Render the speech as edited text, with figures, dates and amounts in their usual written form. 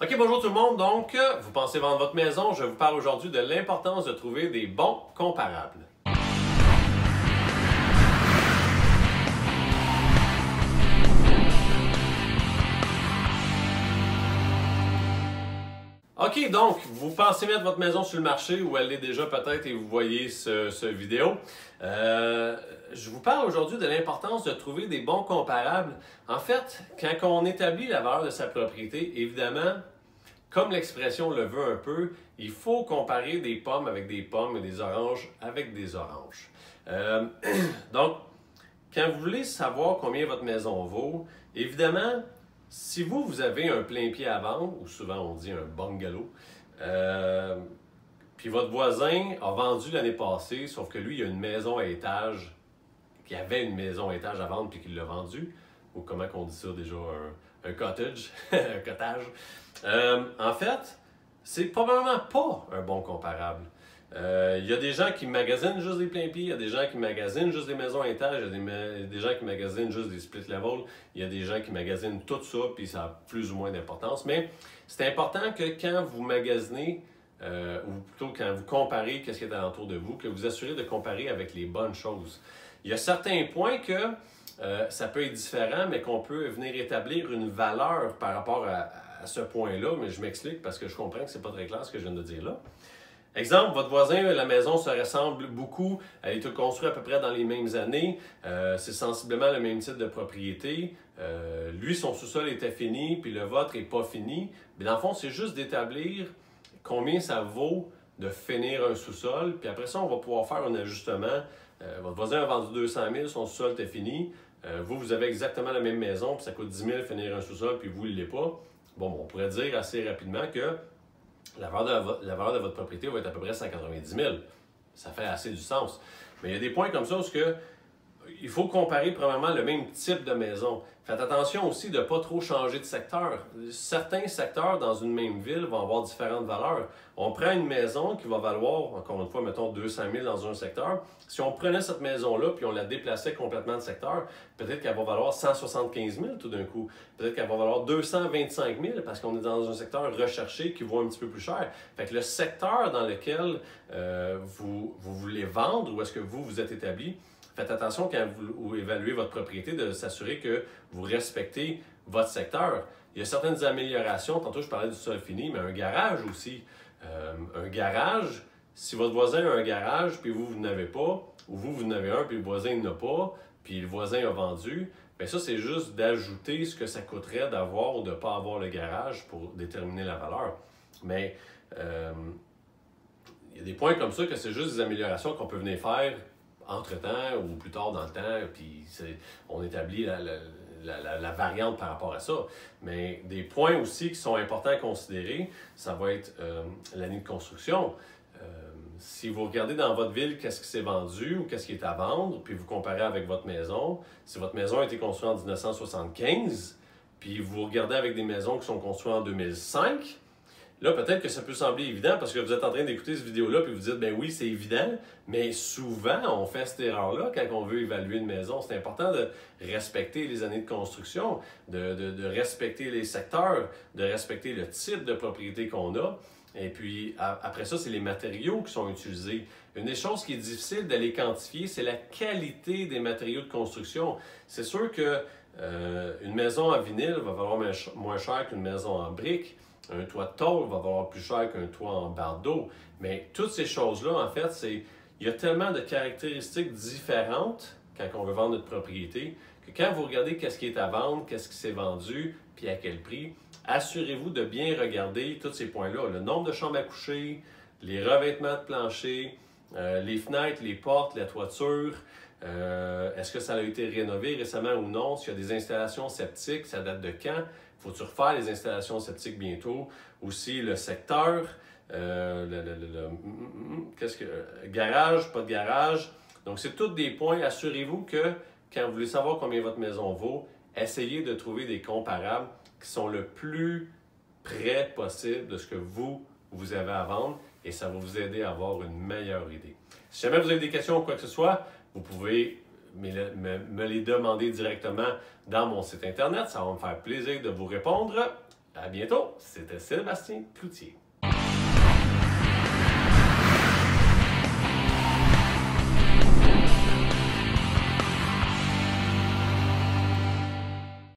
Ok, bonjour tout le monde. Donc, vous pensez vendre votre maison. Je vous parle aujourd'hui de l'importance de trouver des bons comparables. Ok, donc, vous pensez mettre votre maison sur le marché ou elle l'est déjà peut-être et vous voyez ce vidéo. Je vous parle aujourd'hui de l'importance de trouver des bons comparables. En fait, quand on établit la valeur de sa propriété, évidemment, comme l'expression le veut un peu, il faut comparer des pommes avec des pommes et des oranges avec des oranges. Donc, quand vous voulez savoir combien votre maison vaut, évidemment, si vous avez un plein pied à vendre, ou souvent on dit un bungalow, puis votre voisin a vendu l'année passée, sauf que lui, il a une maison à étage, qui avait une maison à étage à vendre puis qu'il l'a vendue, ou comment on dit ça déjà, un cottage, un cottage. En fait, c'est probablement pas un bon comparable. Il y a des gens qui magasinent juste des pleins pieds, il y a des gens qui magasinent juste des maisons à étage, il y a des gens qui magasinent juste des split level, il y a des gens qui magasinent tout ça, puis ça a plus ou moins d'importance. Mais c'est important que quand vous magasinez, ou plutôt quand vous comparez qu'est-ce qui est alentour de vous, que vous assurez de comparer avec les bonnes choses. Il y a certains points que ça peut être différent, mais qu'on peut venir établir une valeur par rapport à ce point-là, mais je m'explique parce que je comprends que ce n'est pas très clair ce que je viens de dire là. Exemple, votre voisin, la maison se ressemble beaucoup, elle a été construite à peu près dans les mêmes années, c'est sensiblement le même type de propriété, lui, son sous-sol était fini, puis le vôtre n'est pas fini, mais dans le fond, c'est juste d'établir combien ça vaut de finir un sous-sol, puis après ça, on va pouvoir faire un ajustement. Votre voisin a vendu 200 000, son sous-sol était fini, vous avez exactement la même maison, puis ça coûte 10 000 finir un sous-sol, puis vous, il ne l'est pas. Bon, on pourrait dire assez rapidement que la valeur de votre propriété va être à peu près 190 000. Ça fait assez du sens. Mais il y a des points comme ça où il faut comparer premièrement le même type de maison. Faites attention aussi de ne pas trop changer de secteur. Certains secteurs dans une même ville vont avoir différentes valeurs. On prend une maison qui va valoir, encore une fois, mettons 200 000 dans un secteur. Si on prenait cette maison-là puis on la déplaçait complètement de secteur, peut-être qu'elle va valoir 175 000 tout d'un coup. Peut-être qu'elle va valoir 225 000 parce qu'on est dans un secteur recherché qui vaut un petit peu plus cher. Fait que le secteur dans lequel vous voulez vendre ou est-ce que vous êtes établi, faites attention quand vous évaluez votre propriété de s'assurer que vous respectez votre secteur. Il y a certaines améliorations. Tantôt, je parlais du sol fini, mais un garage aussi. Un garage, si votre voisin a un garage, puis vous n'avez pas, ou vous n'avez un, puis le voisin n'a pas, puis le voisin a vendu, bien ça, c'est juste d'ajouter ce que ça coûterait d'avoir ou de ne pas avoir le garage pour déterminer la valeur. Mais il y a des points comme ça que c'est juste des améliorations qu'on peut venir faire entre-temps ou plus tard dans le temps, puis on établit la variante par rapport à ça. Mais des points aussi qui sont importants à considérer, ça va être l'année de construction. Si vous regardez dans votre ville qu'est-ce qui s'est vendu ou qu'est-ce qui est à vendre, puis vous comparez avec votre maison, si votre maison a été construite en 1975, puis vous regardez avec des maisons qui sont construites en 2005, là, peut-être que ça peut sembler évident parce que vous êtes en train d'écouter cette vidéo-là et vous dites, ben oui, c'est évident, mais souvent, on fait cette erreur-là quand on veut évaluer une maison. C'est important de respecter les années de construction, de respecter les secteurs, de respecter le type de propriété qu'on a. Et puis, après ça, c'est les matériaux qui sont utilisés. Une des choses qui est difficile de les quantifier, c'est la qualité des matériaux de construction. C'est sûr que une maison en vinyle va valoir moins cher qu'une maison en briques. Un toit de tôle va valoir plus cher qu'un toit en barre d'eau. Mais toutes ces choses-là, en fait, il y a tellement de caractéristiques différentes quand on veut vendre notre propriété que quand vous regardez qu'est-ce qui est à vendre, qu'est-ce qui s'est vendu, puis à quel prix, assurez-vous de bien regarder tous ces points-là. Le nombre de chambres à coucher, les revêtements de plancher, les fenêtres, les portes, la toiture, est-ce que ça a été rénové récemment ou non? S'il y a des installations septiques, ça date de quand? Faut-tu refaire les installations septiques bientôt? Aussi, le secteur, garage, pas de garage. Donc, c'est tous des points. Assurez-vous que quand vous voulez savoir combien votre maison vaut, essayez de trouver des comparables qui sont le plus près possible de ce que vous avez à vendre et ça va vous aider à avoir une meilleure idée. Si jamais vous avez des questions ou quoi que ce soit, vous pouvez me les demander directement dans mon site internet. Ça va me faire plaisir de vous répondre. À bientôt. C'était Sébastien Cloutier.